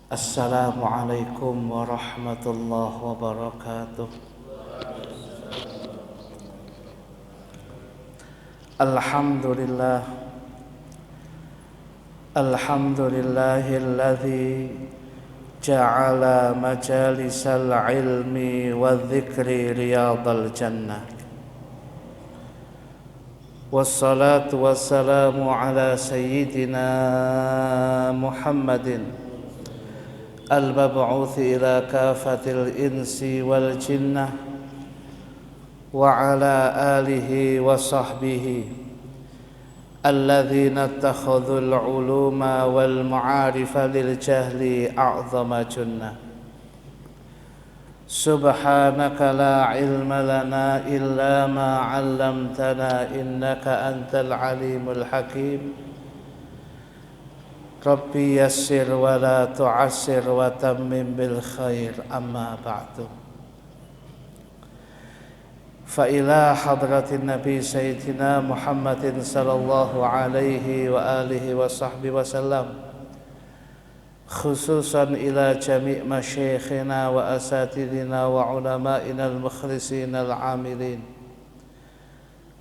Assalamualaikum warahmatullahi wabarakatuh. Alhamdulillah, alhamdulillahilladzi ja'ala majalisal ilmi wa dzikri riyadal jannah. Wassalatu wassalamu ala sayyidina Muhammadin al-mab'uts ila kafatil insi wal jinnah wa ala alihi wa sahbihi alladzina ittakhadhul uluma wal ma'arifa lil jahli a'zama junnah. Subhanaka la ilma lana illa ma 'allamtana innaka antal alimul hakim. Rabbi yassir wa la tu'assir wa tammim bil khair, amma ba'du. Fa ila hadratin nabi sayyidina Muhammadin sallallahu alaihi wa alihi wa sahbihi wa sallam, khususan ila jami' masyayikhina wa asatidina wa ulama'ina al-mukhlisin al-amilin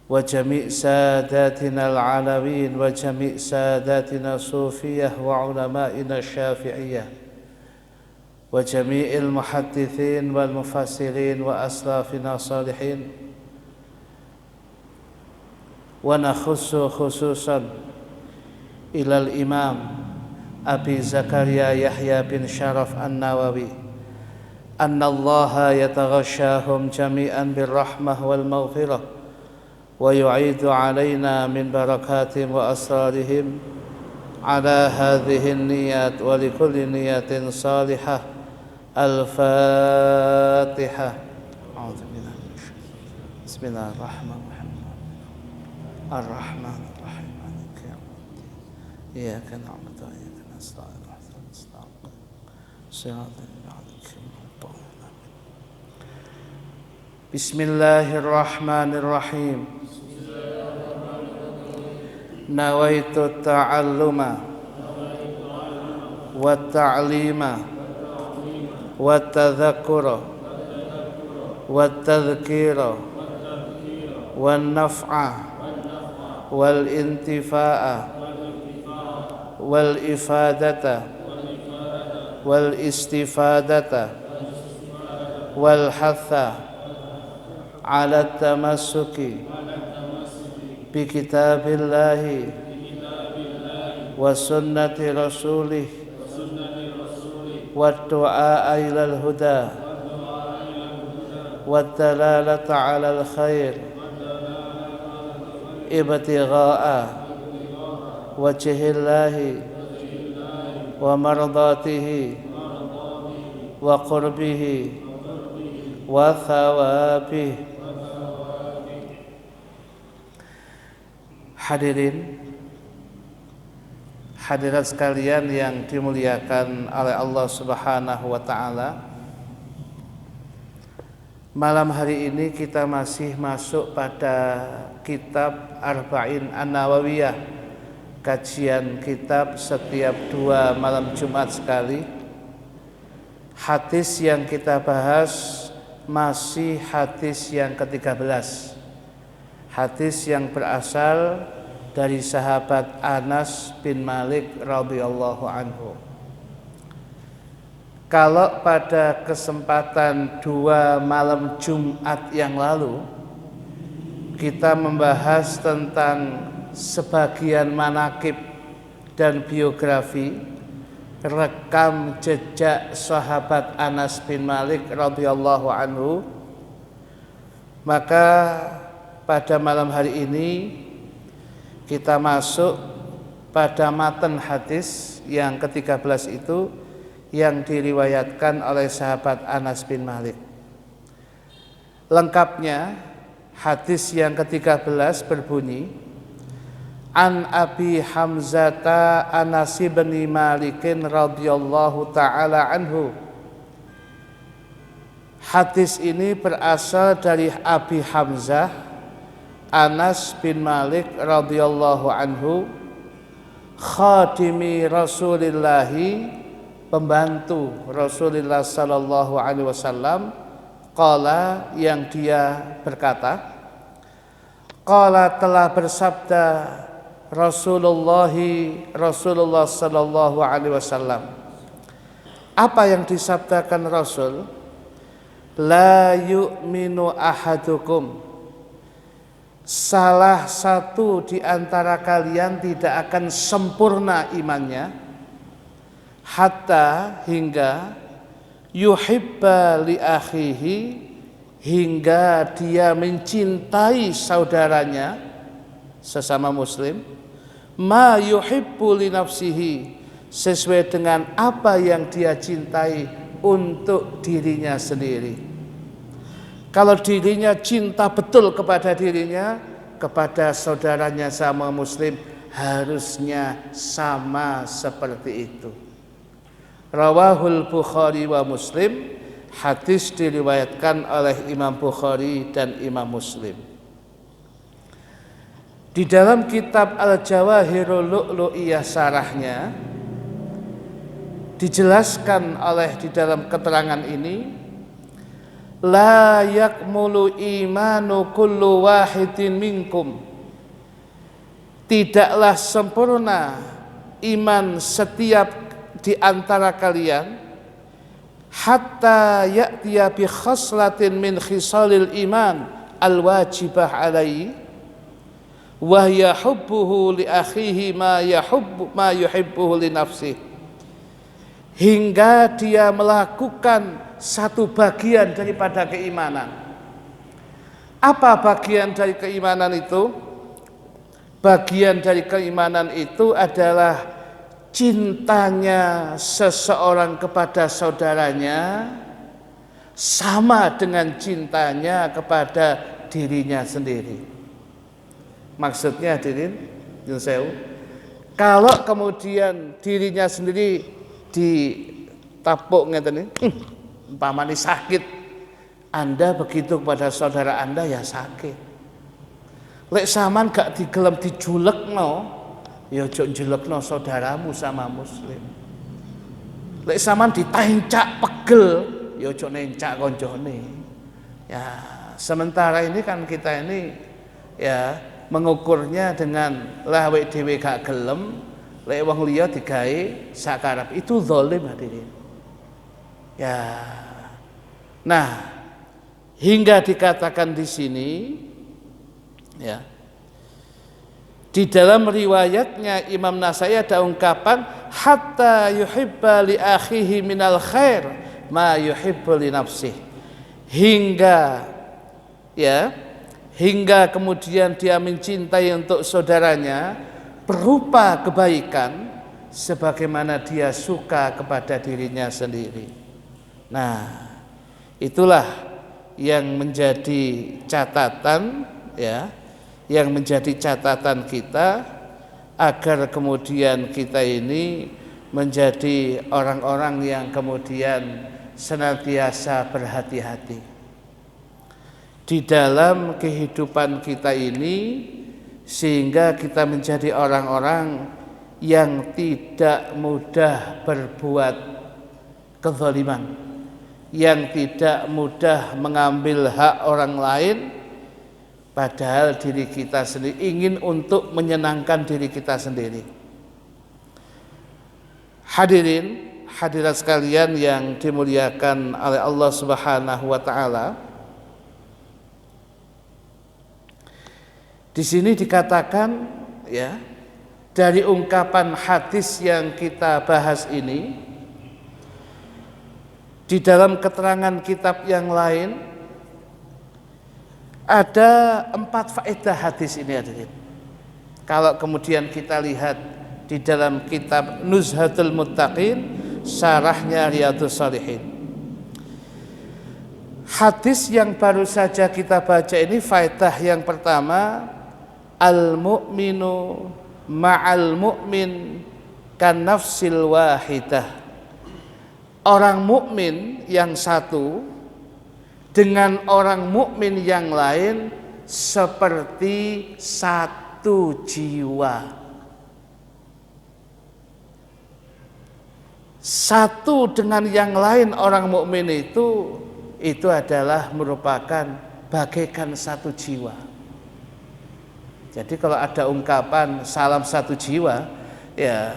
wa jami' sadatina al-alawin wa jami' sadatina sufiyah wa ulama'ina syafi'iyah wa jami'il muhaddithin wal mufassirin wa aslafina salihin wa nakhussu khususan ilal imam Abi Zakaria Yahya bin Sharaf An-Nawawi anna allaha yataghashahum jami'an birrahmah wal maghfirah wa yu'idu alaina min barakatihim wa asrarihim ala hadhihi an-niyat wa likulli niyatin salihah. Al-Fatihah. Bismillahirrahmanirrahim. Ar-Rahmanir-Rahim. Iyyaka na'budu wa iyyaka nasta'in. Bismillahirrahmanirrahim. Nawaitu ta'alluma wa ta'lima wa tadhakkura wa tadhkira wa naf'a wal intifa'a wal ifadata wal istifadata wal hatha ala tamassuki bi kitabillahi wa sunnati rasulih wa du'a ilal huda wa dalalata ala al khair ibtigha'a wajhillahi wa mardatihi wa qurbihi wa thawabihi. Hadirin hadirat sekalian yang dimuliakan oleh Allah Subhanahu wa taala, malam hari ini kita masih masuk pada kitab Arba'in An-Nawawiyah, kajian kitab setiap 2 malam Jumat sekali. Hadis yang kita bahas masih hadis yang ke-13, hadis yang berasal dari sahabat Anas bin Malik radhiyallahu anhu. Kalau pada kesempatan 2 malam Jumat yang lalu kita membahas tentang sebagian manaqib dan biografi, rekam jejak sahabat Anas bin Malik radhiyallahu anhu, maka pada malam hari ini kita masuk pada matan hadis yang ke-13 itu yang diriwayatkan oleh sahabat Anas bin Malik. Lengkapnya hadis yang ke-13 berbunyi, An Abi Hamzata Anas bin Malikin radhiyallahu ta'ala anhu. Hadis ini berasal dari Abi Hamzah Anas bin Malik radhiyallahu anhu, khadimi Rasulillahi pembantu Rasulullah sallallahu alaihi wasallam, qala, yang dia berkata, qala, telah bersabda Rasulullah sallallahu alaihi wasallam. Apa yang disabdakan Rasul? La yu'minu ahadukum, salah satu di antara kalian tidak akan sempurna imannya, hatta, hingga, yuhibba li akhihi, hingga dia mencintai saudaranya sesama muslim, ma yuhibbu li nafsihi, sesuai dengan apa yang dia cintai untuk dirinya sendiri. Kalau dirinya cinta betul kepada dirinya, kepada saudaranya sama muslim harusnya sama seperti itu. Rawahul Bukhari wa Muslim, hadis diriwayatkan oleh Imam Bukhari dan Imam Muslim. Di dalam kitab Al-Jawahirul Lu'lu'iyah sarahnya dijelaskan oleh di dalam keterangan ini, la yakmulu imanu kullu wahidin minkum, tidaklah sempurna iman setiap di antara kalian, hatta ya'tiya bi khaslatin min khisalil iman al-wajibah alaihi, wa hiya hubbuhu li akhihi ma yuhibbuhu li nafsihi, hingga dia melakukan satu bagian daripada keimanan. Apa bagian dari keimanan itu? Bagian dari keimanan itu adalah cintanya seseorang kepada saudaranya sama dengan cintanya kepada dirinya sendiri. Maksudnya hadirin, kalau kemudian dirinya sendiri ditapuk ngeten, umpamane sakit, Anda begitu kepada saudara Anda ya sakit. Lek saman gak digelem dijulekno, ya ojo njulekno saudaramu sama muslim. Lek saman ditancak pegel, ya ojo nencak koncone. Ya, sementara ini kan kita ini ya mengukurnya dengan lah wek dhewe gak gelem, lek wong liya digawe sakarep, itu zalim hadirin. Ya. Nah, hingga dikatakan di sini ya. Di dalam riwayatnya Imam Nasai ada ungkapan hatta yuhibba li akhihi minal khair ma yuhibbu li nafsihi. Hingga kemudian dia mencintai untuk saudaranya berupa kebaikan sebagaimana dia suka kepada dirinya sendiri. Nah, itulah yang menjadi catatan ya, yang menjadi catatan kita agar kemudian kita ini menjadi orang-orang yang kemudian senantiasa berhati-hati di dalam kehidupan kita ini, sehingga kita menjadi orang-orang yang tidak mudah berbuat kezaliman, yang tidak mudah mengambil hak orang lain, padahal diri kita sendiri ingin untuk menyenangkan diri kita sendiri. Hadirin, hadirat sekalian yang dimuliakan oleh Allah Subhanahu wa taala, di sini dikatakan ya, dari ungkapan hadis yang kita bahas ini, di dalam keterangan kitab yang lain ada 4 faedah hadis ini hadirin. Kalau kemudian kita lihat di dalam kitab Nuzhatul Muttaqin, syarahnya Riyadhus Shalihin, hadis yang baru saja kita baca ini, faedah yang pertama, al-mu'minu ma'al mu'min kan nafsil wahidah. Orang mukmin yang satu dengan orang mukmin yang lain seperti satu jiwa. satu dengan yang lain orang mukmin itu adalah merupakan bagaikan satu jiwa. Jadi kalau ada ungkapan salam satu jiwa, ya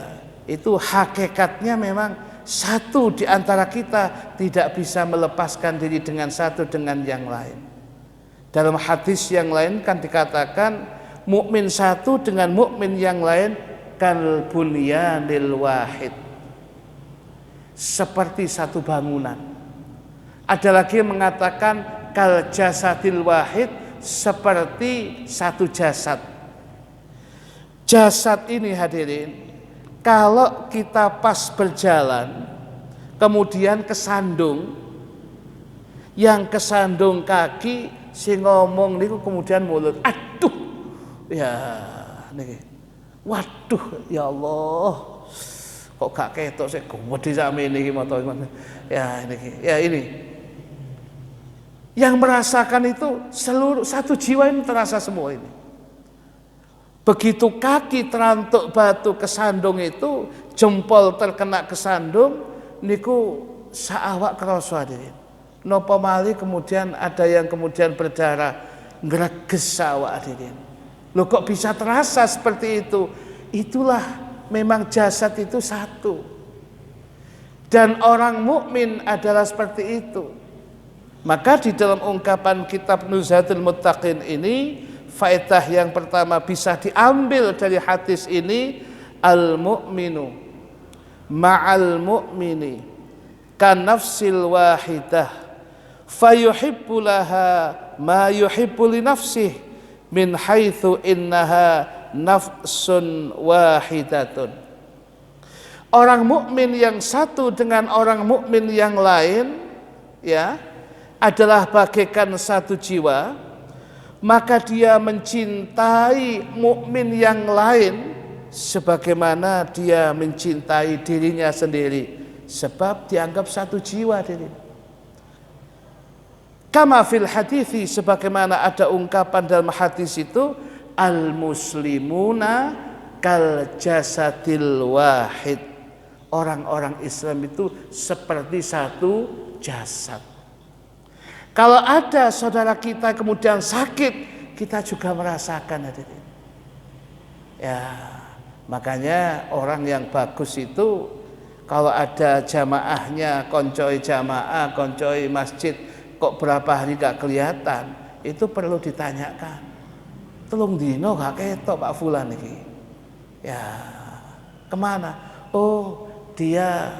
itu hakikatnya memang satu di antara kita tidak bisa melepaskan diri dengan satu dengan yang lain. Dalam hadis yang lain kan dikatakan mukmin satu dengan mukmin yang lain kal bunyanil wahid, seperti satu bangunan. Ada lagi yang mengatakan kal jasadil wahid, seperti satu jasad. Jasad ini hadirin, kalau kita pas berjalan kemudian kesandung, yang kesandung kaki, si ngomong niku kemudian mulut, aduh ya niki, waduh ya Allah, kok gak ketok sik gede sami niki moto ya niki, ya ini yang merasakan itu seluruh satu jiwa ini terasa semua ini. Begitu kaki terantuk batu kesandung itu, jempol terkena kesandung, niku saawak krasa hadirin. Napa malih kemudian ada yang kemudian berdarah, ngreges saawak hadirin. Loh kok bisa terasa seperti itu? Itulah memang jasad itu satu. Dan orang mukmin adalah seperti itu. Maka di dalam ungkapan kitab Nuzhatul Muttaqin ini, faedah yang pertama bisa diambil dari hadis ini, al-mu'minu ma'al mu'mini kan nafsil wahidah fayuhibbu laha ma yuhibbu li nafsih min haitsu innaha nafsun wahidatun. Orang mukmin yang satu dengan orang mukmin yang lain ya adalah bagaikan satu jiwa, maka dia mencintai mukmin yang lain sebagaimana dia mencintai dirinya sendiri, sebab dianggap satu jiwa diri. Kama fil hadithi, sebagaimana ada ungkapan dalam hadis itu, al muslimuna kal jasadil wahid. Orang-orang Islam itu seperti satu jasad. Kalau ada saudara kita kemudian sakit, kita juga merasakan hadirin. Ya, makanya orang yang bagus itu kalau ada jamaahnya, koncoi jamaah, koncoi masjid, kok berapa hari gak kelihatan, itu perlu ditanyakan. Telung dino gak ketok Pak Fulan iki. Ya, kemana? Oh, dia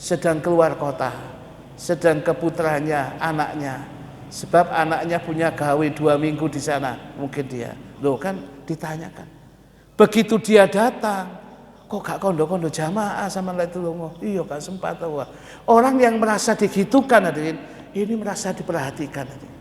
sedang keluar kota. Sedang ke putranya, anaknya, sebab anaknya punya gawe 2 minggu di sana, mungkin dia. Loh kan ditanyakan. Begitu dia datang, kok gak kondo-kondo jamaah sama itu loh. Iya gak sempat tahu. Orang yang merasa digitukan hadirin, ini merasa diperhatikan hadirin.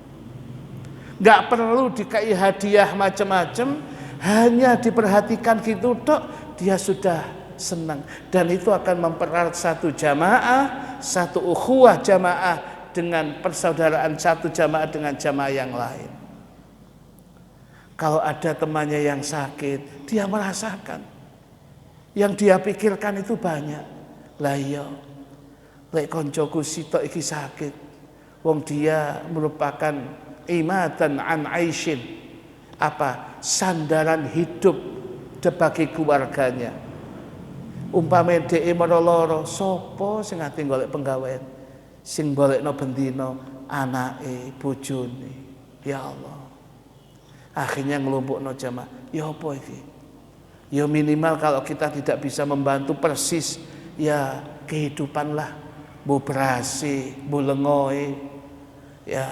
Gak perlu dikai hadiah macam-macam, hanya diperhatikan gitu tok, dia sudah senang. Dan itu akan mempererat satu jamaah, satu ukhuwah jamaah dengan persaudaraan satu jamaah dengan jamaah yang lain. Kalau ada temannya yang sakit, dia merasakan. Yang dia pikirkan itu banyak. Lah iya, lek koncoku sitok iki sakit, wong dia merupakan imadan an aishin, apa sandaran hidup bagi keluarganya. Umpame dhek lara, sapa sing ati golek penggawean, sing golekno bendina anake, bojone. Ya Allah. Akhirnya ngelumpukno jamaah. Ya apa iki? Ya minimal kalau kita tidak bisa membantu persis, ya kehidupanlah. Bu berasi, bu lengoe, ya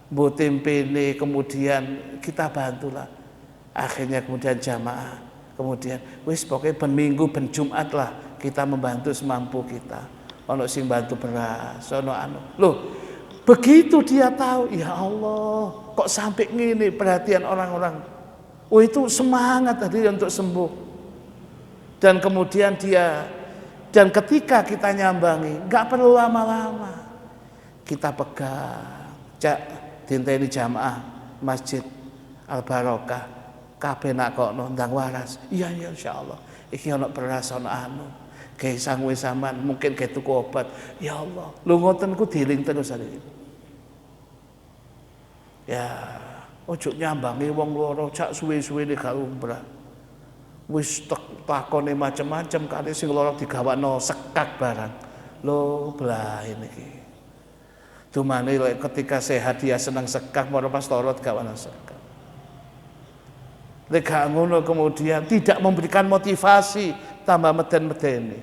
bu tempene, kemudian kita bantulah. Akhirnya kemudian jamaah. Kemudian wis pokoknya ben minggu ben Jumat lah kita membantu semampu kita. Ono sing bantu beras, ono anu. Loh, begitu dia tahu, ya Allah, kok sampai ngene perhatian orang-orang. Oh itu semangat tadi untuk sembuh. Dan kemudian dan ketika kita nyambangi, enggak perlu lama-lama. Kita pegang, cak dinteni jamaah Masjid Al Barokah. Kabeh nak kok ndang waras. Iya insyaallah. Iki ana beras ana anu. Kayak sangwe sampean mungkin kayak tuku obat. Ya Allah, lu ngoten ku dieling terus hari ini. Ya, ojo nyambangi wong loro cak suwe-suwene gak umrah. Wis takone macem-macem kali sing loro digawakno sekak barang. Lho belah iki. Dumane lek ketika sehat dia senang sekak, moro pas loro digawakno sekak. Lek gak ngono kemudian tidak memberikan motivasi, tambah meden-medeni.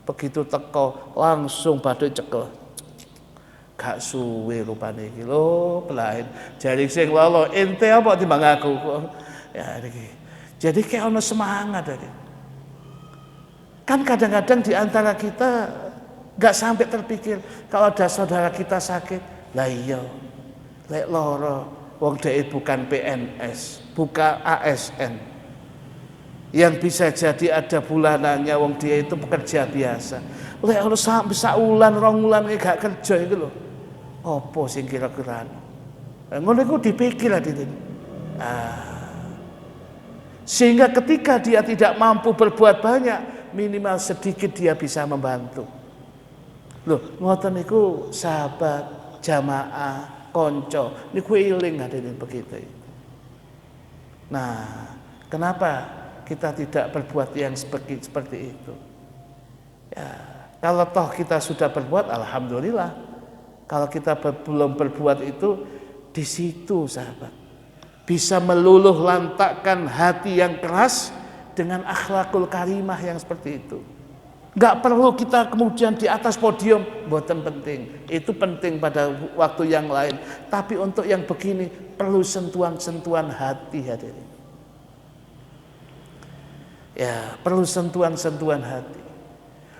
Begitu teko langsung badhe cekel. Gak suwe rupane iki lho belain. Jari sing lolo ente apa timbang aku. Ya iki. Jadi kayak ono semangat tadi. Kan kadang-kadang di antara kita gak sampai terpikir kalau ada saudara kita sakit, lah iya. Lek loro wong dhek bukan PNS, bukan ASN. Yang bisa jadi ada bulanannya, wong dia itu pekerja biasa. Lek ono sampai saulan rong wulan gak kerja iku lho. Apa sing kira-kira? Ngono iku dipikir lah dit. Sehingga ketika dia tidak mampu berbuat banyak, minimal sedikit dia bisa membantu. Loh, ngoten niku sahabat, jamaah, konco, niku iling hadirin begitu. Nah, kenapa kita tidak berbuat yang seperti itu? Ya, kalau toh kita sudah berbuat, alhamdulillah. Kalau kita belum berbuat itu, di situ sahabat bisa meluluh lantakkan hati yang keras dengan akhlakul karimah yang seperti itu. Gak perlu kita kemudian di atas podium, boten penting. Itu penting pada waktu yang lain. Tapi untuk yang begini perlu sentuhan-sentuhan hati hadirin. Ya, perlu sentuhan-sentuhan hati.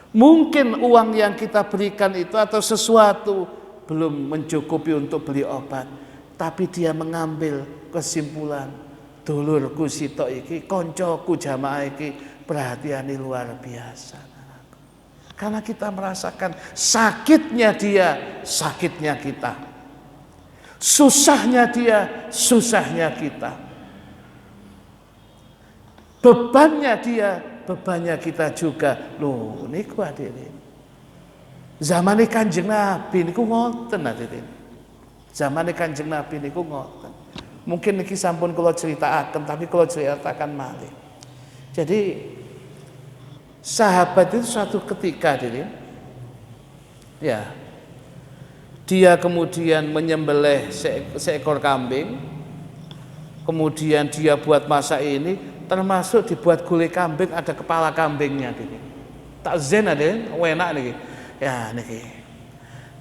Mungkin uang yang kita berikan itu atau sesuatu belum mencukupi untuk beli obat, tapi dia mengambil kesimpulan, dulurku sitok iki, koncoku jamaah iki perhatian luar biasa. Karena kita merasakan sakitnya dia, sakitnya kita. Susahnya dia, susahnya kita. Bebannya dia, bebannya kita juga. Loh, niku hadirin. Zamane Kanjeng Nabi niku ngoten hadirin. Zamane Kanjeng Nabi niku ngoten. Mungkin niki sampun kula critakaken, tapi kula critakan malih. Jadi sahabat itu suatu ketika hadirin, ya, dia kemudian menyembelih seekor kambing, kemudian dia buat masak ini, termasuk dibuat gulai kambing ada kepala kambingnya hadirin. Takzen hadirin, enak niki. Ya niki.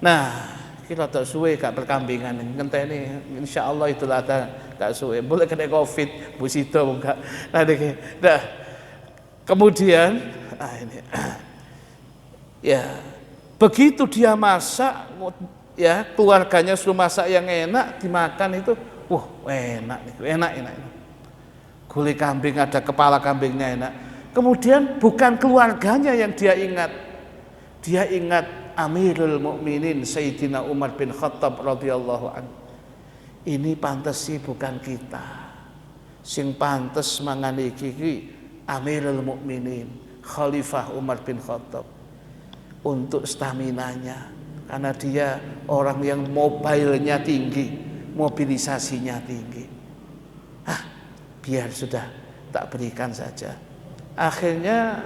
Nah, kita tak suwe gak berkambingan ngenteni insyaallah Idul Adha gak suwe. Boleh kena Covid, Bu Sito enggak. Nah niki. Nah, kemudian ini. Ya, begitu dia masak, ya keluarganya suruh masak yang enak dimakan itu, enak nih, enak. Gulai kambing ada kepala kambingnya enak. Kemudian bukan keluarganya yang dia ingat Amirul Mukminin Sayyidina Umar bin Khattab radhiyallahu anhu. Ini pantes sih bukan kita. Sing pantes mangan iki Amirul Mukminin Khalifah Umar bin Khattab untuk staminanya, karena dia orang yang mobilenya tinggi, mobilisasinya tinggi. Biar sudah tak berikan saja. Akhirnya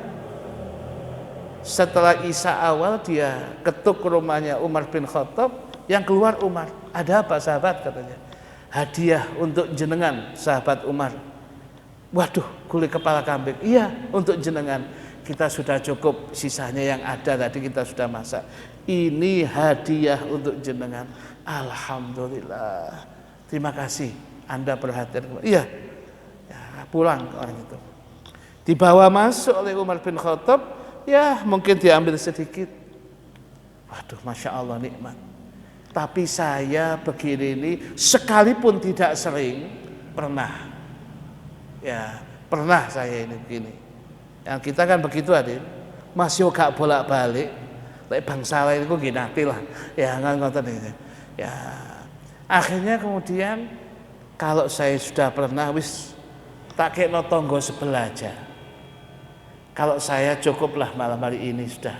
setelah Isya awal dia ketuk rumahnya Umar bin Khattab, yang keluar Umar. Ada apa sahabat katanya? Hadiah untuk jenengan sahabat Umar. Waduh, gulai kepala kambing. Iya, untuk jenengan. Kita sudah cukup, sisanya yang ada tadi kita sudah masak. Ini hadiah untuk jenengan. Alhamdulillah. Terima kasih Anda perhatian. Iya. Ya, pulang orang itu. Dibawa masuk oleh Umar bin Khattab. Ya mungkin diambil sedikit. Waduh, Masya Allah nikmat. Tapi saya begini ini sekalipun tidak sering, pernah. Ya pernah saya ini begini. Yang kita kan begitu adik. Masih gak bolak-balik. Tapi bangsa lain itu ginati lah. Ya nggak ini. Ya akhirnya kemudian kalau saya sudah pernah tak kena tonggo sebelah aja. Kalau saya cukuplah malam hari ini sudah.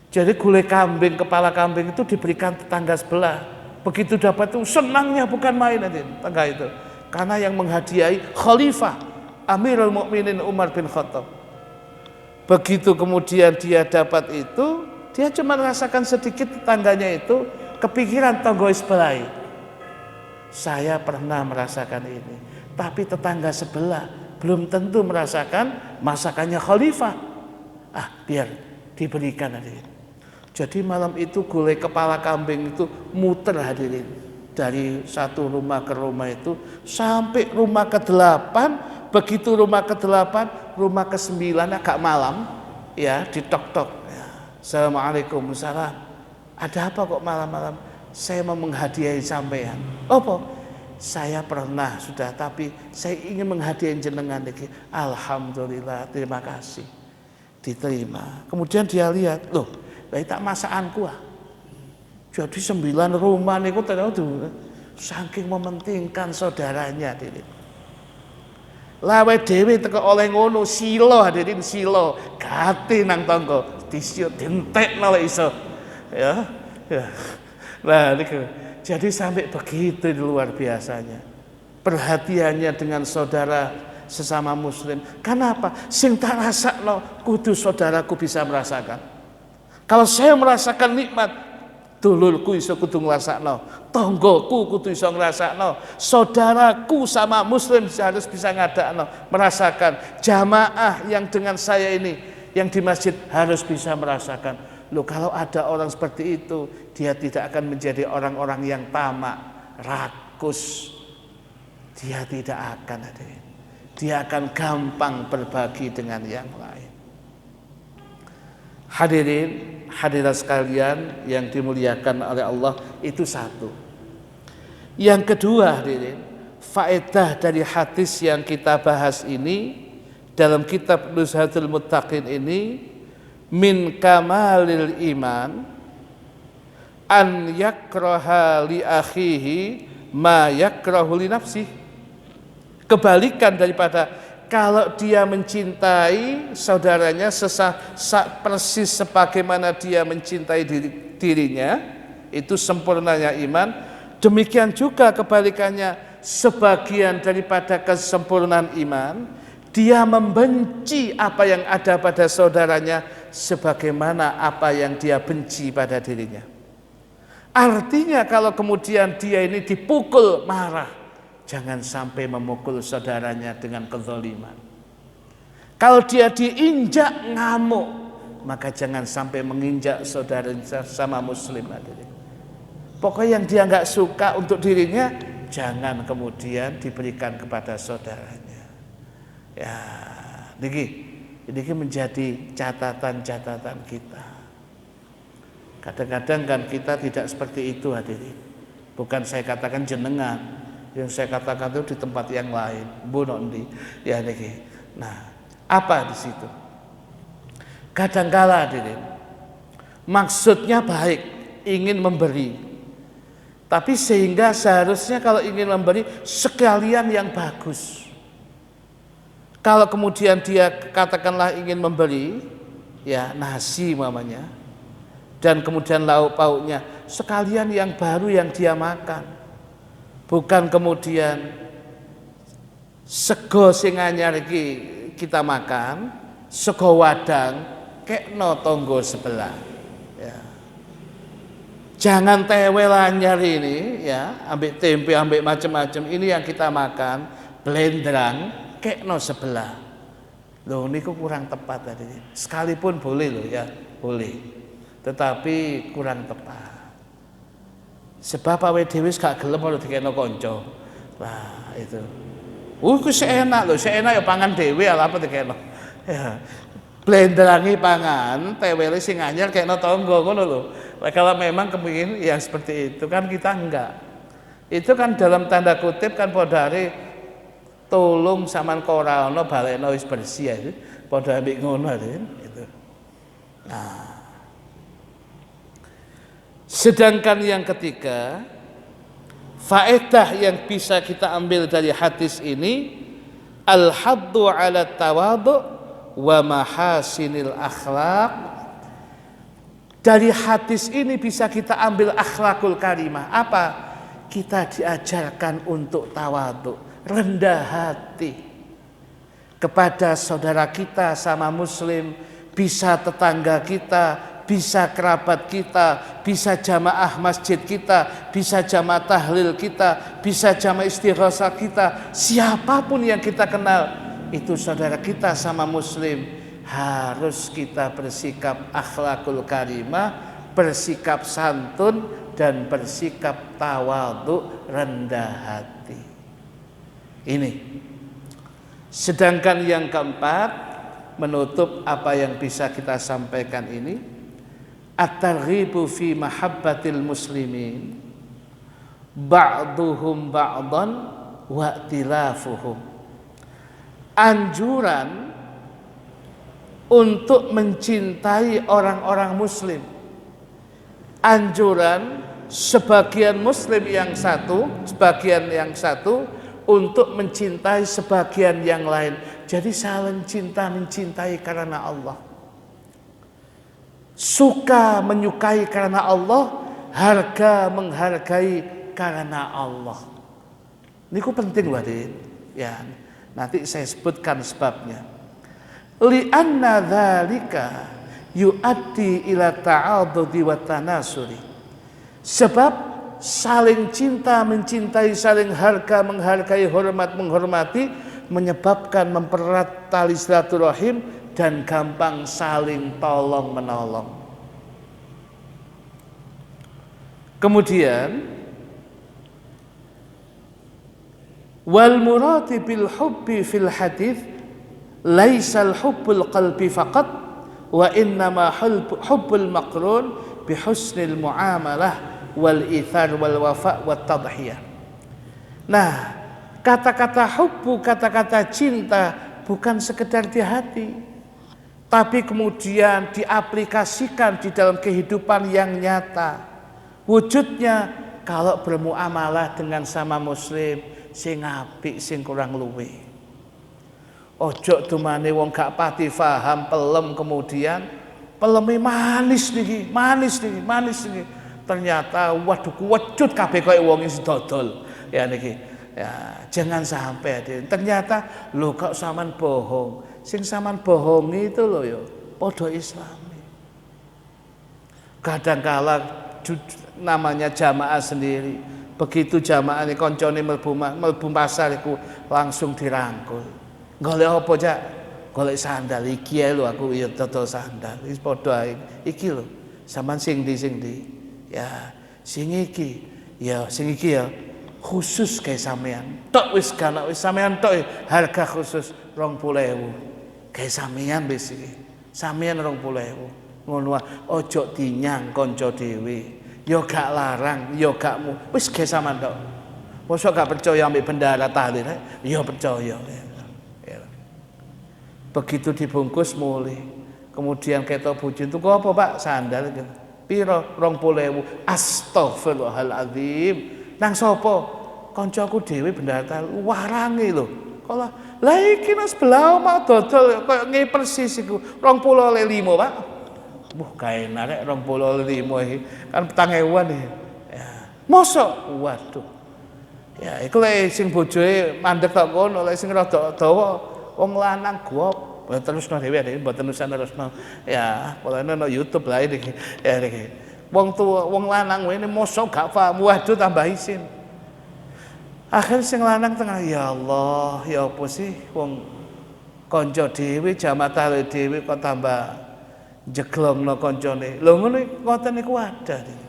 Jadi gulai kambing, kepala kambing itu diberikan tetangga sebelah. Begitu dapat itu senangnya bukan main tetangga itu. Karena yang menghadiahi Khalifah Amirul Mukminin Umar bin Khattab. Begitu kemudian dia dapat itu, dia cuma merasakan sedikit, tetangganya itu kepikiran tonggo sebelah. Saya pernah merasakan ini, tapi tetangga sebelah belum tentu merasakan masakannya Khalifah. Biar diberikan hadirin. Jadi malam itu gulai kepala kambing itu muter hadirin, dari satu rumah ke rumah itu sampai rumah ke-8. Begitu rumah ke-8, rumah ke-9 agak malam ya, ditok-tok ya. Assalamualaikum, salam. Ada apa kok malam-malam? Saya mau menghadiahi sampean. Apa? Saya pernah sudah, tapi saya ingin menghadiahi jenengan lagi. Alhamdulillah, terima kasih. Diterima. Kemudian dia lihat, loh, tak masakanku Jadi 9 rumah niku terus saking mementingkan saudaranya hadirin. Lawe dhewe teko oleh ngono silo hadirin, silo gati nang tangga disiut dientekno lek iso. Ya. Nah niku. Jadi sampai begitu luar biasanya perhatiannya dengan saudara sesama muslim. Kenapa? Sing tak rasakno kudu saudaraku bisa merasakan. Kalau saya merasakan nikmat, dulurku iso kudu ngrasakno, tanggoku kudu iso ngrasakno, saudaraku sama muslim harus bisa ngadakno, merasakan, jamaah yang dengan saya ini yang di masjid harus bisa merasakan. Loh, kalau ada orang seperti itu, dia tidak akan menjadi orang-orang yang tamak, rakus. Dia tidak akan ada. Dia akan gampang berbagi dengan yang lain. Hadirin, hadirat sekalian yang dimuliakan oleh Allah, itu satu. Yang kedua hadirin, faedah dari hadis yang kita bahas ini dalam kitab Nuzhatul Muttaqin ini, min kamalil iman an yakraha li akhihi ma yakrahu li nafsihi. Kebalikan daripada kalau dia mencintai saudaranya persis sebagaimana dia mencintai dirinya, itu sempurnanya iman. Demikian juga kebalikannya, sebagian daripada kesempurnaan iman, dia membenci apa yang ada pada saudaranya sebagaimana apa yang dia benci pada dirinya. Artinya kalau kemudian dia ini dipukul, marah, jangan sampai memukul saudaranya dengan kezaliman. Kalau dia diinjak, ngamuk, maka jangan sampai menginjak saudara sama muslim. Pokoknya yang dia nggak suka untuk dirinya, jangan kemudian diberikan kepada saudaranya. Ya, ini menjadi catatan-catatan kita. Kadang-kadang kan kita tidak seperti itu hadirin. Bukan saya katakan jenengan, yang saya katakan itu di tempat yang lain. Bunondi, ya niki. Nah, apa di situ? Kadangkala hadirin, maksudnya baik, ingin memberi. Tapi sehingga seharusnya kalau ingin memberi sekalian yang bagus. Kalau kemudian dia katakanlah ingin memberi, ya nasi mamanya, dan kemudian lauk pauknya sekalian yang baru yang dia makan, bukan kemudian sego sing anyar iki kita makan, sego wadang kekno tonggo sebelah. Ya. Jangan tewel anyar ini, ya, ambek tempe, ambek macam-macam ini yang kita makan, blendrang kekno sebelah. Loh niku kurang tepat tadi. Sekalipun boleh loh ya, boleh. Tetapi kurang tepat. Sebab awake dhewe gak gelem ora dikekno kanca. Nah, itu. Ku seenak loh, seenak ya pangan dhewe ala apa dikekno. Ya. Blenderangi pangan, tewele sing anyar kekno tangga ngono lho. Kalau memang kepengin yang seperti itu kan kita enggak. Itu kan dalam tanda kutip kan podare tolong sampean ora ana balekno wis bersih itu padha ambek ngono gitu. Nah. Sedangkan yang ketiga, faedah yang bisa kita ambil dari hadis ini, al-haddu 'ala tawadhu wa mahasinil akhlaq. Dari hadis ini bisa kita ambil akhlakul karimah. Apa? Kita diajarkan untuk tawadhu, rendah hati kepada saudara kita sama muslim, bisa tetangga kita, bisa kerabat kita, bisa jamaah masjid kita, bisa jamaah tahlil kita, bisa jamaah istighosah kita, siapapun yang kita kenal, itu saudara kita sama muslim. Harus kita bersikap akhlakul karimah, bersikap santun, dan bersikap tawadhu, rendah hati. Ini. Sedangkan yang keempat, menutup apa yang bisa kita sampaikan ini, at-targhibu fi mahabbatil muslimin ba'duhum ba'dan wa tilafuhum. Anjuran untuk mencintai orang-orang muslim. Anjuran sebagian muslim yang satu, sebagian yang satu untuk mencintai sebagian yang lain. Jadi saling cinta mencintai karena Allah. Suka menyukai karena Allah, harga menghargai karena Allah. Ini penting wadin. Ya, nanti saya sebutkan sebabnya. Li'anna dzalika yu'addi ila ta'adudi wa tanasuri. Sebab saling cinta mencintai, saling harga menghargai, hormat menghormati, menyebabkan mempererat tali silaturahim dan gampang saling tolong menolong. Kemudian wal murati bil hubbi fil hadits laisal hubbul qalbi faqat wa innama hubbul maqrun bi husnil muamalah wal ithar wal wafa wat tadhiyah. Nah, kata-kata hubbu, kata-kata cinta bukan sekedar di hati, tapi kemudian diaplikasikan di dalam kehidupan yang nyata. Wujudnya kalau bermuamalah dengan sama muslim, sing apik sing kurang luwe. Ojo dumane wong gak pati paham, pelem, kemudian peleme manis niki. Ternyata waduh kuwedut kabeh koyo wong sing dodol. Ya niki. Ya, jangan sampai ternyata lho kok sampean bohong. Sing sampean bohongi itu lho ya padha Islami. Kadangkala namanya jamaah sendiri. Begitu jamaah ini koncone mlebu pasar iku langsung dirangkul. Golek apa cak? Golek sandal iki lho aku ya dodol sandal. Wis padha iki lho. Sampeyan sing ndi? Ya, sing iki. Ya, sing iki ya khusus kayak sampean. Tok wis kana wis sampean tok harga khusus 20.000. Kayak sampean wis iki. Sampean 20.000. Ngono wae. Ojo dinyang kanca dhewe. Ya gak larang, ya gak wis kayak sampean tok. Mosok gak percaya ambek bendara tahlil? Ya percaya. Begitu dibungkus mulih. Kemudian ketok bojo itu kok apa Pak? Sandal gitu. Piro? 20.000. Astaghfirullahaladzim. Nang sapa? Kancaku dhewe bendara warange lho. Kala lah iki nang sebelah omah dodol koyo ngene persis iku. 20.5 Pak. Wah kae narek 20.5 iki. Kan 4.000-an iki. Ya. Mosok? Waduh. Ya iku lek sing bojoe mandek tok kono, lek sing rada dawa wong lanang gop, terusno dhewe mboten usah terusno. Ya, polane nang YouTube lah iki. Ya iki. Wong tuwa, wong lanang ngene mosok gak paham, waduh tambah isin. Akhir sing lanang tengah, ya Allah, ya apa sih wong kanca dhewe jamaah tahlil dhewe kok tambah jeglongno kancane. Lho ngono ngoten niku ada.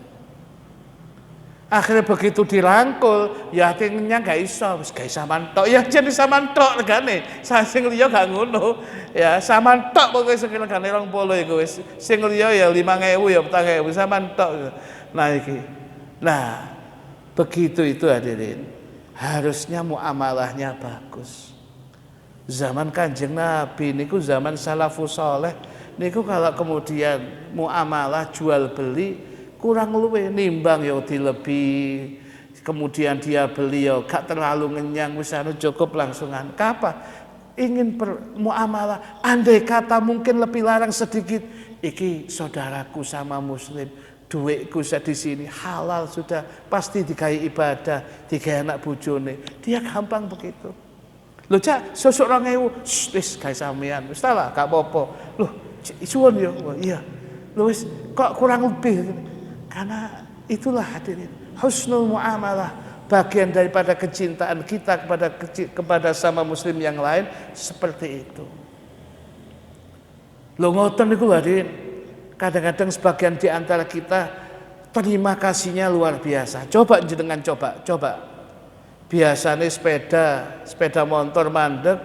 Akhirnya begitu dirangkul, ya akhirnya gak iso, wis gak sampean tok. Ya jadi sampean tok regane. Sing liya gak ngono. Ya sampean tok pokoke sing regane 20 iku wis. Sing liya ya 5.000 ya 4.000 sampean tok. Nah iki. Nah, begitu itu hadirin. Harusnya muamalahnya bagus. Zaman Kanjeng Nabi niku zaman salafus saleh niku kalau kemudian muamalah jual beli kurang luwe nimbang ya dilebih, kemudian dia beli ya gak terlalu ngenyang wis anu cukup langsungan. Kapa? ingin bermuamalah, andai kata mungkin lebih larang sedikit, iki saudaraku sama muslim, duitku di sini halal sudah, pasti dikai ibadah, dikai anak bojone, dia gampang begitu. Lho Cak, sosok 2000, wis gawe sampean, wis ta lah, gak apa-apa. Loh, suwun ya. Iya. Lho wis kok kurang lebih. Karena itulah hadirin, husnul muamalah, bagian daripada kecintaan kita kepada sama muslim yang lain seperti itu. Lho ngoten niku hadirin. Kadang-kadang sebagian di antara kita terima kasihnya luar biasa. Coba jenengan coba. Biasanya sepeda motor mandek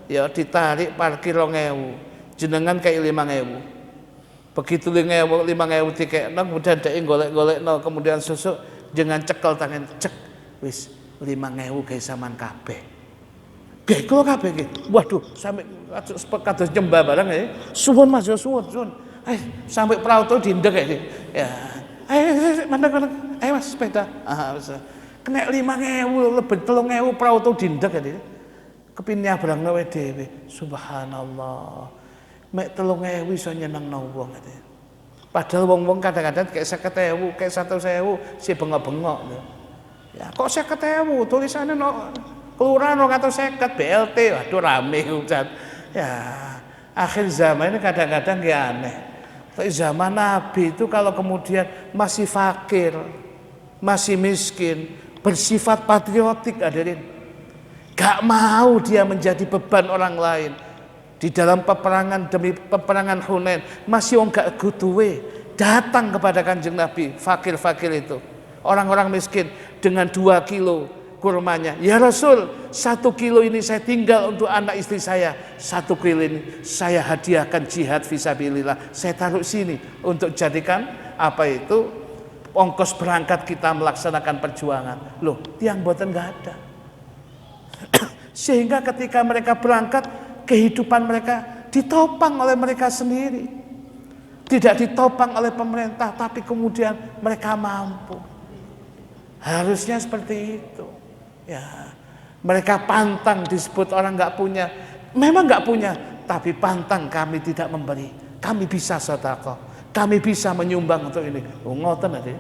ya ditarik parkir 2000, jenengan kayak 5000. Begitu 5000 dikekno kemudian dhek golek-golekno, kemudian susuk jangan cekel tangan cek wis 5000 gawe sampean kabeh. Nggih kula kabeh nggih. Waduh sampe kados nyembah barang ya. Suwun Mas ya suwun. Sampai prauto dindek ya. Mandek. Ayo Mas sepeda. Wis. Kena 5000 lebih 3000 prauto dindek ya. Kepin nyabrangno wae dhewe. Subhanallah. Mek 3000 iso nyenengno wong gitu. Padahal wong-wong kadang-kadang kayak 50.000, kayak 100.000 si bengok-bengok. Ya kok 50.000 tulisannya no kelurahan 250 BLT, waduh rame hujan. Ya akhir zaman ini kadang-kadang ya aneh. Tapi zaman Nabi itu kalau kemudian masih fakir, masih miskin, bersifat patriotik hadirin. Gak mau dia menjadi beban orang lain. Di dalam peperangan demi peperangan Hunain masih wong gak guduwe datang kepada Kanjeng Nabi, fakir-fakir itu, orang-orang miskin dengan 2 kilo kurmanya. Ya Rasul, 1 kilo ini saya tinggal untuk anak istri saya, 1 kilo ini saya hadiahkan jihad fisabilillah, saya taruh sini untuk jadikan apa itu ongkos berangkat kita melaksanakan perjuangan. Loh, tiang boten nggak ada. Sehingga ketika mereka berangkat, kehidupan mereka ditopang oleh mereka sendiri, tidak ditopang oleh pemerintah, tapi kemudian mereka mampu. Harusnya seperti itu. Ya, mereka pantang disebut orang nggak punya, memang nggak punya, tapi pantang kami tidak memberi, kami bisa sedekah, kami bisa menyumbang untuk ini. Ngoten ade.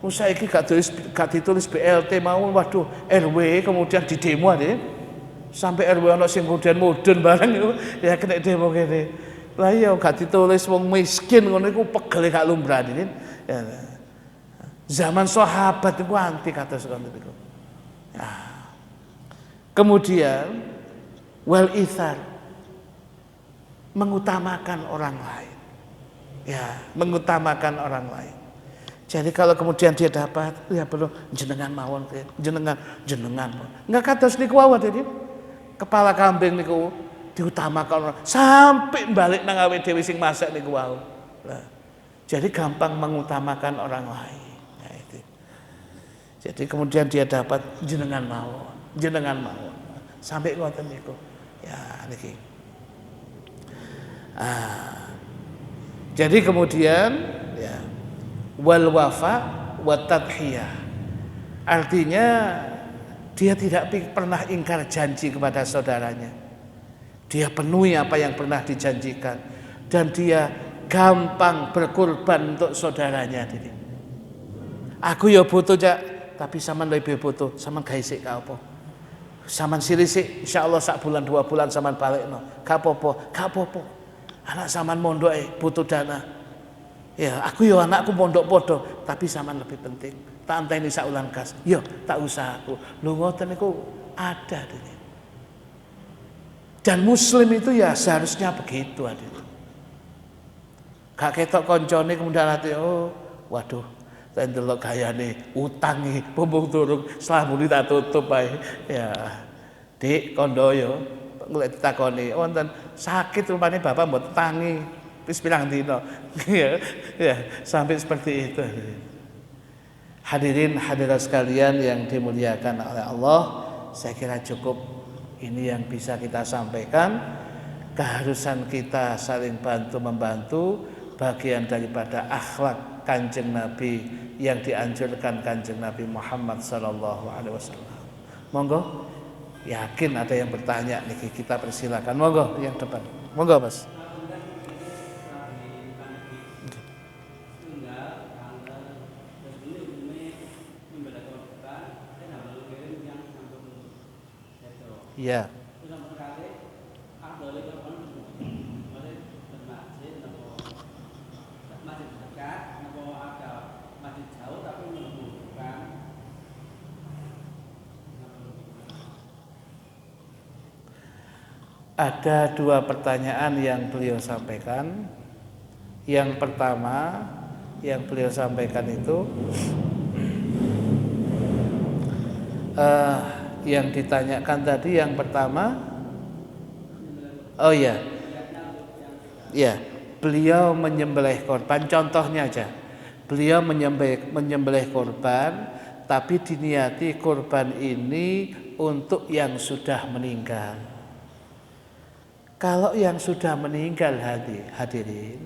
Saiki gak ditulis BLT mau, waduh RW kemudian di demo ade. Sampai RW ono sing kemudian mudun bareng itu ya kena demo kene. Lah iya gak ditulis wong miskin ngono iku pegel gak lumrah ini. Ya. Zaman sahabat itu anti kados ngono iku. Ya. Kemudian wal ithar, mengutamakan orang lain. Ya, mengutamakan orang lain. Jadi kalau kemudian dia dapat, ya perlu jenengan mawon, jenengan. Enggak kados niku wae dadi. Kepala kambing niku diutamakan orang sampai balik nang awake dhewe sing masak niku wau. Jadi gampang mengutamakan orang lain. Nah, itu. Jadi kemudian dia dapat jenengan mawon. Sampai ngoten niku. Ya niki. Jadi kemudian ya wal wafa wat tadhiyah. Artinya dia tidak pernah ingkar janji kepada saudaranya. Dia penuhi apa yang pernah dijanjikan. Dan dia gampang berkorban untuk saudaranya. Aku ya butuh Cak, tapi saman lebih butuh. Saman gawe sik ka apa? Saman sirisik, insyaallah sak bulan 2 bulan saman balekno. Gak apa-apa. Anak saman mondok butuh dana. Ya, aku ya anakku mondok podo, tapi saman lebih penting. Tak anteni sak ulang kas. Yo, tak usah aku. Lho ngoten niku ada dene. Dan muslim itu ya seharusnya begitu hadirin. Gak ketok koncone kemudian hati, oh, waduh, tak ndelok gayane utangi bumbung turung selamune tak tutup ae. Ya. Dik kondo yo ngulek ditakoni, wonten sakit rupane bapak mbok tangi wis pirang dina. Ya, sampai seperti itu. Hadirin hadirat sekalian yang dimuliakan oleh Allah, saya kira cukup ini yang bisa kita sampaikan. Keharusan kita saling bantu membantu, bagian daripada akhlak Kanjeng Nabi yang dianjurkan Kanjeng Nabi Muhammad sallallahu alaihi wasallam. Monggo Yakin ada yang bertanya nih, kita persilakan. Monggo yang depan. Monggo Mas. Iya. Ada dua pertanyaan yang beliau sampaikan. Yang pertama yang beliau sampaikan itu yang ditanyakan tadi yang pertama, oh ya, ya, beliau menyembelih korban. Contohnya aja, beliau menyembelih korban, tapi diniati korban ini untuk yang sudah meninggal. Kalau yang sudah meninggal hadirin,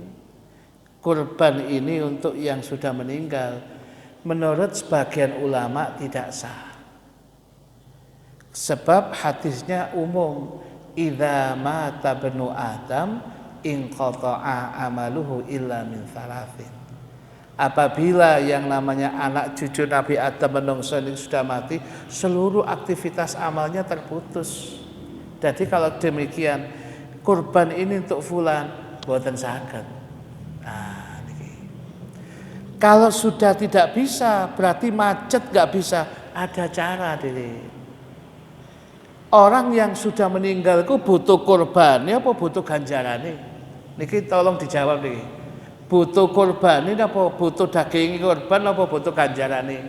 kurban ini untuk yang sudah meninggal, menurut sebagian ulama tidak sah. Sebab hadisnya umum, idza mata bnu Adam inqata'a amaluhu illa min thalathin. Apabila yang namanya anak cucu Nabi Adam menungso ini sudah mati, seluruh aktivitas amalnya terputus. Jadi kalau demikian, kurban ini untuk fulan, boten saged. Nah, ini. Kalau sudah tidak bisa, berarti macet nggak bisa. Ada cara, diri. Orang yang sudah meninggal itu butuh kurban, ya apa butuh ganjaran nih? Niki tolong dijawab nih. Butuh kurban ini apa butuh daging kurban apa butuh ganjaran nih?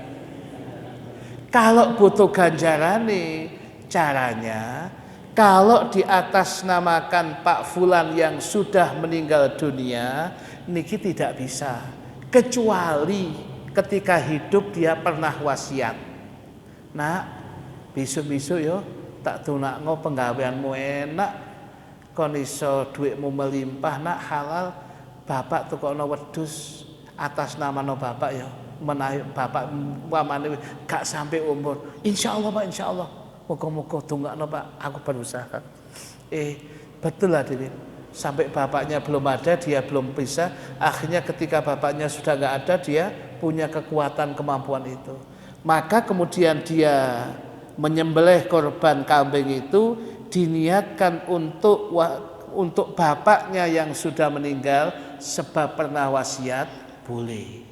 Kalau butuh ganjaran nih, caranya kalau di atas namakan Pak Fulan yang sudah meninggal dunia, niki tidak bisa. Kecuali ketika hidup dia pernah wasiat. Nah, besok-besok yo tak tunakno penggaweanmu enak, kon iso dhuwitmu melimpah nak halal, bapak tukokno wedhus atas namano bapak yo. Menawi bapak pamane gak sampai umur. Insyaallah Pak, insyaallah. Moga-moga dongakno Pak, aku berusaha. Betul lah diri. Sampai bapaknya belum ada, dia belum bisa. Akhirnya ketika bapaknya sudah nggak ada, dia punya kekuatan kemampuan itu. Maka kemudian dia menyembelih korban kambing itu diniatkan untuk bapaknya yang sudah meninggal, sebab pernah wasiat boleh.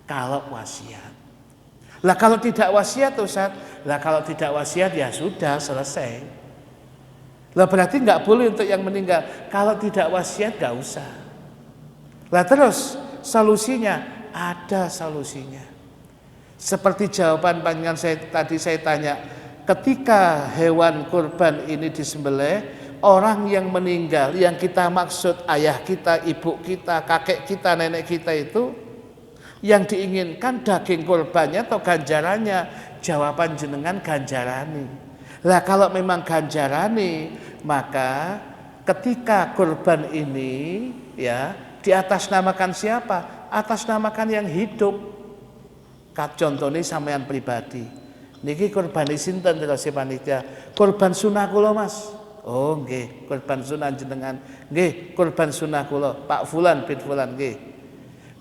Kalau wasiat. Lah kalau tidak wasiat Ustaz, lah kalau tidak wasiat ya sudah selesai. Lah berarti nggak boleh untuk yang meninggal. Kalau tidak wasiat nggak usah. Lah terus solusinya, ada solusinya. Seperti jawaban panjenengan tadi saya tanya, ketika hewan kurban ini disembelih, orang yang meninggal yang kita maksud ayah kita, ibu kita, kakek kita, nenek kita itu, yang diinginkan daging kurbannya atau ganjarannya? Jawaban jenengan ganjarani. Lah kalau memang ganjarani, maka ketika kurban ini ya diatasnamakan siapa? Atasnamakan yang hidup. Contohnya sampean pribadi. Niki kurban sinten terus panitia? Kurban sunah kula Mas. Oh nggih, kurban sunah jenengan. Nggih, kurban sunah kula Pak Fulan bin Fulan nggih.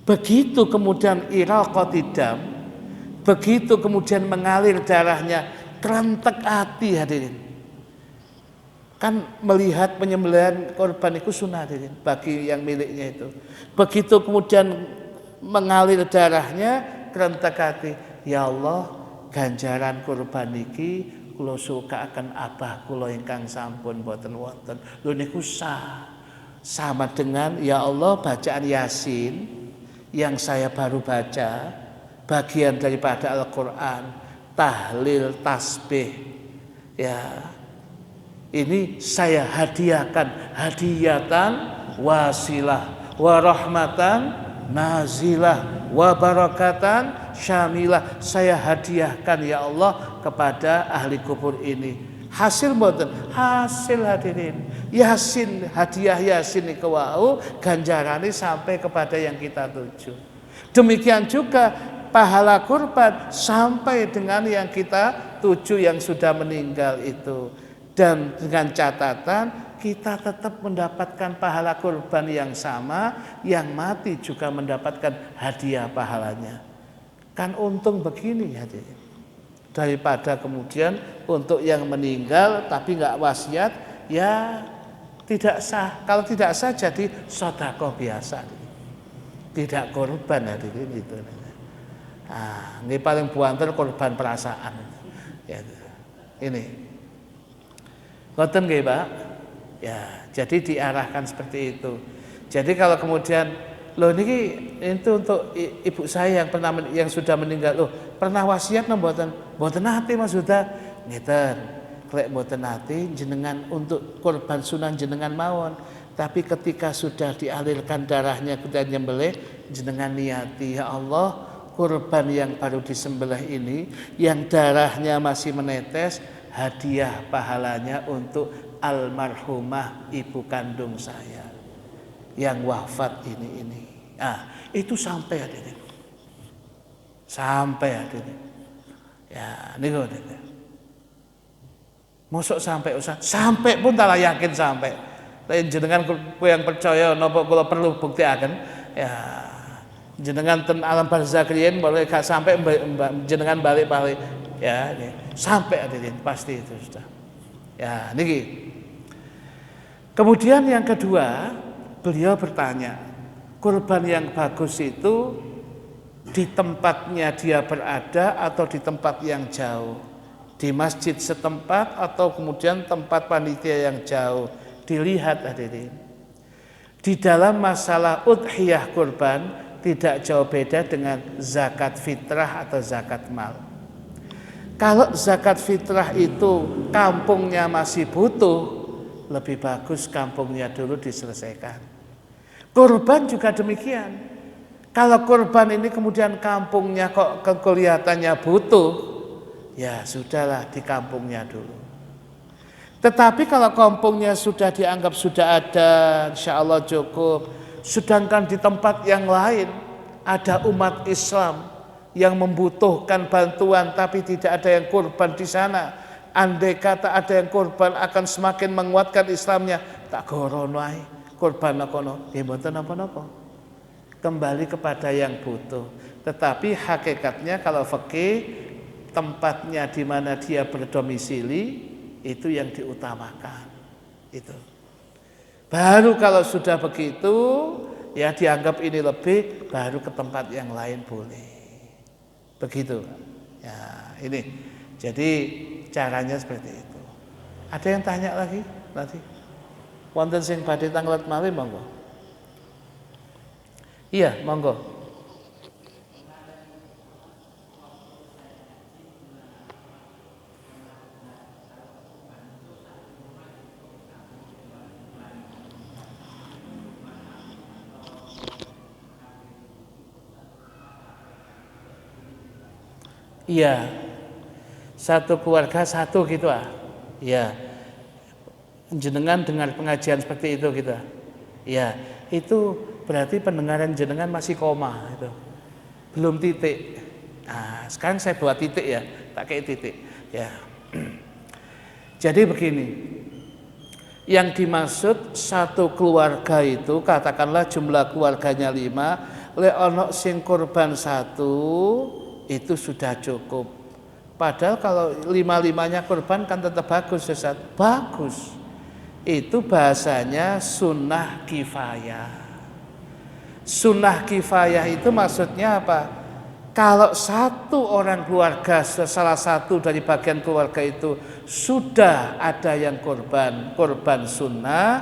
Begitu kemudian iraqatidam, begitu kemudian mengalir darahnya, kerentek hati hadirin. Kan melihat penyembelihan korban itu sunnah hadirin bagi yang miliknya itu. Begitu kemudian mengalir darahnya, kerentek hati, ya Allah, ganjaran korban niki kula suka akan abah kula ingkang sampun boten wonten. Lho niku sama dengan ya Allah bacaan Yasin yang saya baru baca, bagian daripada Al-Quran, tahlil, tasbih, ya ini saya hadiahkan, hadiyatan wasilah, wa rahmatan nazilah, wa barakatan syamilah. Saya hadiahkan ya Allah kepada ahli kubur ini. Hasil mboten, hasil hadirin. Yasin, hadiah Yasin niku wau ganjarane sampai kepada yang kita tuju. Demikian juga pahala kurban sampai dengan yang kita tuju yang sudah meninggal itu. Dan dengan catatan kita tetap mendapatkan pahala kurban yang sama, yang mati juga mendapatkan hadiah pahalanya. Kan untung begini hadirin. Daripada kemudian untuk yang meninggal tapi nggak wasiat, ya tidak sah. Kalau tidak sah jadi sedekah biasa, tidak kurban hadirin itu. Nah, ini paling buanten korban perasaan. Ya, ini. Ngoten nggih, Pak? Ya, jadi diarahkan seperti itu. Jadi kalau kemudian loh niki itu untuk ibu saya yang pernah yang sudah meninggal, loh pernah wasiat mboten? Mboten nate Mas Huda. Ngeten. Klek mboten nate jenengan untuk korban sunah jenengan mawon. Tapi ketika sudah dialirkan darahnya kemudian nyembelih, jenengan niati, ya Allah, kurban yang baru disembelih ini yang darahnya masih menetes, hadiah pahalanya untuk almarhumah ibu kandung saya yang wafat ini. Itu sampai hadirin. Sampai hadirin. Ya, niku hadirin. Mosok sampai Ustaz? Sampai pun tak yakin sampai. Lain jenengan yang percaya napa kula perlu buktiaken? Ya, jenengan ten alam barzakh riyen boleh gak sampai jenengan balik-balik ya, sampai hadirin pasti itu sudah. Ya, niki. Kemudian yang kedua, beliau bertanya, kurban yang bagus itu di tempatnya dia berada atau di tempat yang jauh, di masjid setempat atau kemudian tempat panitia yang jauh. Dilihat hadirin, di dalam masalah udhiyah kurban tidak jauh beda dengan zakat fitrah atau zakat mal. Kalau zakat fitrah itu kampungnya masih butuh, lebih bagus kampungnya dulu diselesaikan. Kurban juga demikian. Kalau kurban ini kemudian kampungnya kok kelihatannya butuh, ya sudahlah di kampungnya dulu. Tetapi kalau kampungnya sudah dianggap sudah ada, insya Allah cukup. Sedangkan di tempat yang lain ada umat Islam yang membutuhkan bantuan tapi tidak ada yang kurban di sana. Andai kata ada yang kurban akan semakin menguatkan Islamnya. Tak gorono ae kurban kono, nggih mboten napa-napa. Kembali kepada yang butuh. Tetapi hakikatnya kalau fikih tempatnya di mana dia berdomisili itu yang diutamakan. Itu. Baru kalau sudah begitu ya dianggap ini lebih, baru ke tempat yang lain boleh. Begitu. Ya, ini. Jadi caranya seperti itu. Ada yang tanya lagi nanti? Wonten sing badhe tanglet malih monggo. Iya, monggo. Iya, satu keluarga satu gitu Iya, jenengan dengar pengajian seperti itu gitu. Iya, itu berarti pendengaran jenengan masih koma itu, belum titik. Nah, sekarang saya buat titik ya, tak kayak titik. Ya, jadi begini, yang dimaksud satu keluarga itu katakanlah jumlah keluarganya 5, le ono sing korban 1 itu sudah cukup. Padahal kalau 5-5-nya korban kan tetap bagus Ustaz. Bagus. Itu bahasanya sunnah kifayah. Sunnah kifayah itu maksudnya apa? Kalau satu orang keluarga, salah satu dari bagian keluarga itu sudah ada yang korban sunnah,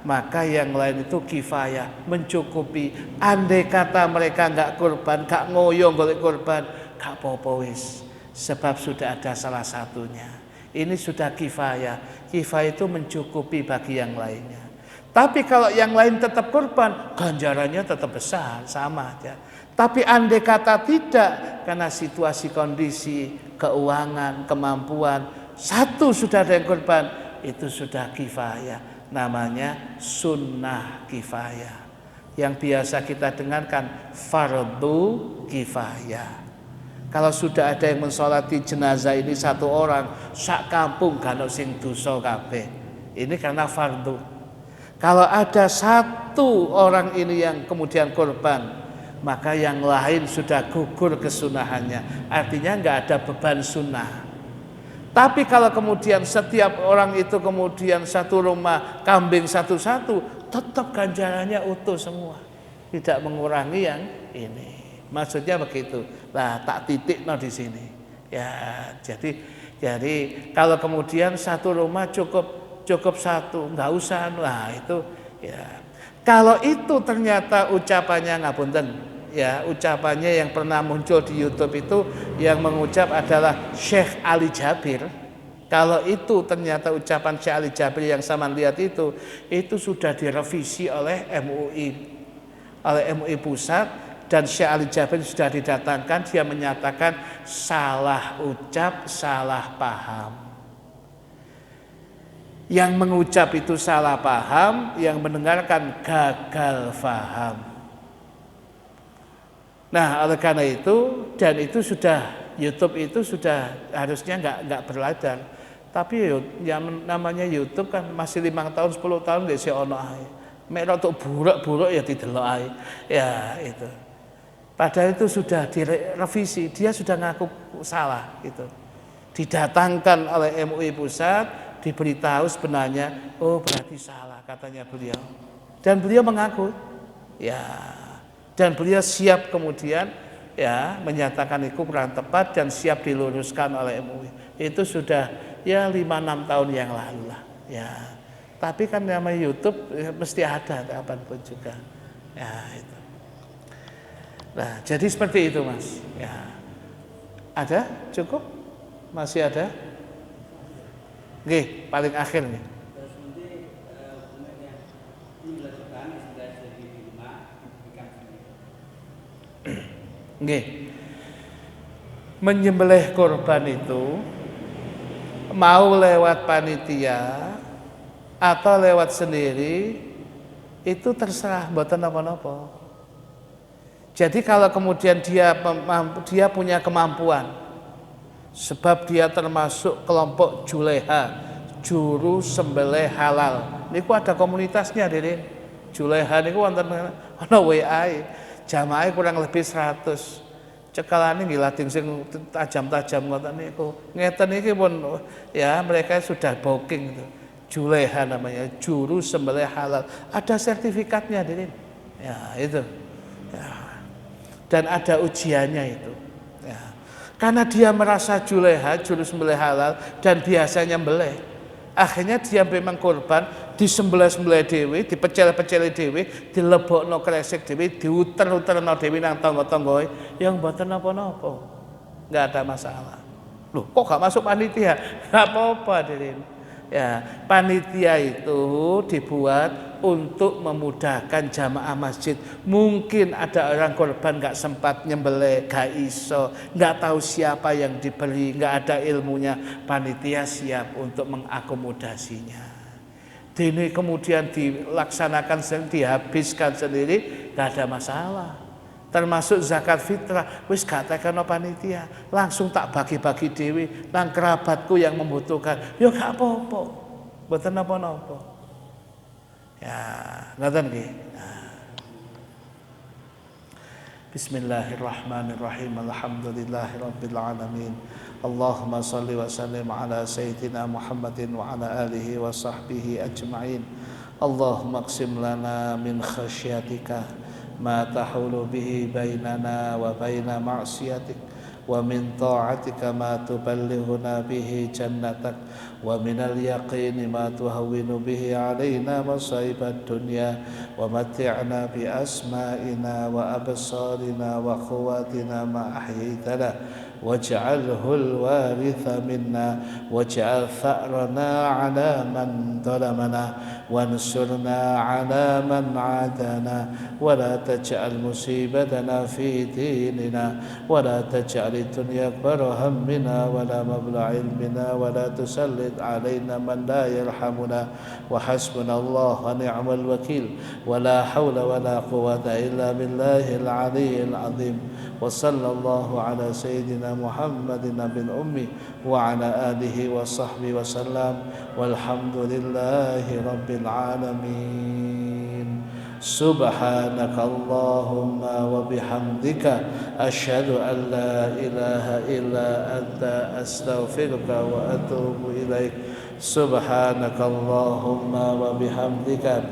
maka yang lain itu kifayah, mencukupi. Andai kata mereka nggak korban, nggak ngoyong golek korban, gak apa-apa wis, sebab sudah ada salah satunya. Ini sudah kifayah. Kifayah itu mencukupi bagi yang lainnya. Tapi kalau yang lain tetap korban, ganjarannya tetap besar, sama aja. Tapi andai kata tidak, karena situasi kondisi, keuangan, kemampuan, satu sudah ada yang korban, itu sudah kifayah. Namanya sunnah kifayah. Yang biasa kita dengarkan fardu kifayah. Kalau sudah ada yang mensolati jenazah ini satu orang, sak kampung gak ono sing dosa kabeh. Ini karena fardu. Kalau ada satu orang ini yang kemudian korban, maka yang lain sudah gugur kesunahannya. Artinya nggak ada beban sunnah. Tapi kalau kemudian setiap orang itu kemudian satu rumah kambing satu-satu, tetap ganjarannya utuh semua, tidak mengurangi yang ini. Maksudnya begitu. Lah tak titik di sini. Ya, jadi kalau kemudian satu rumah cukup satu, nggak usah. Lah itu ya. Kalau itu ternyata ucapannya ngapunten, ya ucapannya yang pernah muncul di YouTube itu yang mengucap adalah Syekh Ali Jabir. Kalau itu ternyata ucapan Syekh Ali Jabir yang sama lihat itu sudah direvisi oleh MUI Pusat, dan Syekh Ali Jabir sudah didatangkan, dia menyatakan salah ucap, salah paham. Yang mengucap itu salah paham, yang mendengarkan gagal paham. Nah, oleh karena itu, dan itu sudah YouTube itu sudah harusnya nggak berladar. Tapi yang namanya YouTube kan masih 5 tahun 10 tahun nggak sih ono ae. Mek rotok buruk-buruk ya didelok ae. Ya itu. Padahal itu sudah direvisi, dia sudah ngaku salah gitu. Didatangkan oleh MUI Pusat, diberitahu sebenarnya, oh berarti salah katanya beliau. Dan beliau mengaku, ya. Dan beliau siap kemudian ya menyatakan itu kurang tepat dan siap diluruskan oleh MUI. Itu sudah ya 5-6 tahun yang lalu lah. Ya. Tapi kan namanya YouTube ya, mesti ada kapanpun juga. Ya itu. Nah, jadi seperti itu Mas. Ya. Ada? Cukup? Masih ada? Oke, paling akhir nih. Oke. Menyembelih korban itu mau lewat panitia atau lewat sendiri itu terserah, mboten napa-napa. Jadi kalau kemudian dia punya kemampuan, sebab dia termasuk kelompok juleha, juru sembelih halal. Niku ada komunitasnya dene. Juleha niku wonten ana WA, jamaah kurang lebih 100. Cekalane nggih lading sing tajam-tajam ngoten niku. Ngeten iki pun ya mereka sudah booking itu. Juleha namanya, juru sembelih halal. Ada sertifikatnya dene. Ya, itu. Ya. Dan ada ujiannya itu ya. Karena dia merasa juleha, juru sembelih halal, dan biasanya mbelih, akhirnya dia memang korban, disembelih-sembelih dewe, dipecel-pecel dewe, dilebokno kresek dewe, diuter-uterno dewe nang tangga-tangga, yang mboten napa-napa, nggak ada masalah. Loh, kok gak masuk panitia? Nggak apa-apa, Dirin. Ya, panitia itu dibuat untuk memudahkan jamaah masjid. Mungkin ada orang korban nggak sempat nyembelih, nggak iso, nggak tahu siapa yang diberi, nggak ada ilmunya. Panitia siap untuk mengakomodasinya. Ini kemudian dilaksanakan sendiri, dihabiskan sendiri, nggak ada masalah. Termasuk zakat fitrah, wis gak tekano panitia, langsung tak bagi-bagi dewi nang kerabatku yang membutuhkan. Ya gak apa-apa, mboten napa-napa. Ya, ngoten nggih. Bismillahirrahmanirrahim. Alhamdulillahirabbil alamin. Allahumma shalli wa sallim ala sayyidina Muhammadin wa ala alihi wa sahbihi ajma'in. Allahumma qsim lana min khasyatika ma tahulu bihi bainana wa baina ma'siyatik, wa min ta'atika ma tuballighuna bihi jannatak, wa minal yaqini ma tuhawwinu bihi alaina masa'ibad dunya, wa matti'na bi asma'ina wa absarina wa quwwatina ma ahyaytana واجعله الوارث منا واجعل ثأرنا على من ظلمنا وانصرنا على من عادانا ولا تجعل مصيبتنا في ديننا ولا تجعل الدنيا أكبر همنا ولا مبلغ علمنا ولا تسلط علينا من لا يرحمنا وحسبنا الله ونعم الوكيل ولا حول ولا قوة إلا بالله العلي العظيم وصلى الله على سيدنا محمد بن أمي وعلى آله وصحبه وسلم والحمد لله رب العالمين سبحانك اللهم وبحمدك أشهد أن لا إله إلا أنت أستغفرك وأتوب إليك سبحانك اللهم وبحمدك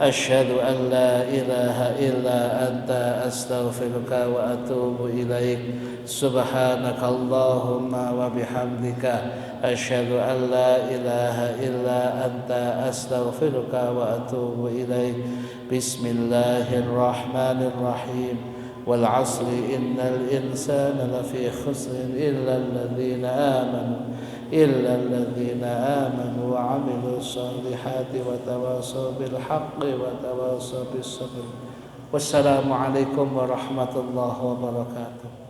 أشهد أن لا إله إلا أنت أستغفرك وأتوب إليك سبحانك اللهم وبحمدك أشهد أن لا إله إلا أنت أستغفرك وأتوب إليك بسم الله الرحمن الرحيم والعصر إن الإنسان لفي خسر إلا الذين آمنوا وعملوا الصالحات وتواصوا بالحق وتواصوا بالصبر والسلام عليكم ورحمة الله وبركاته.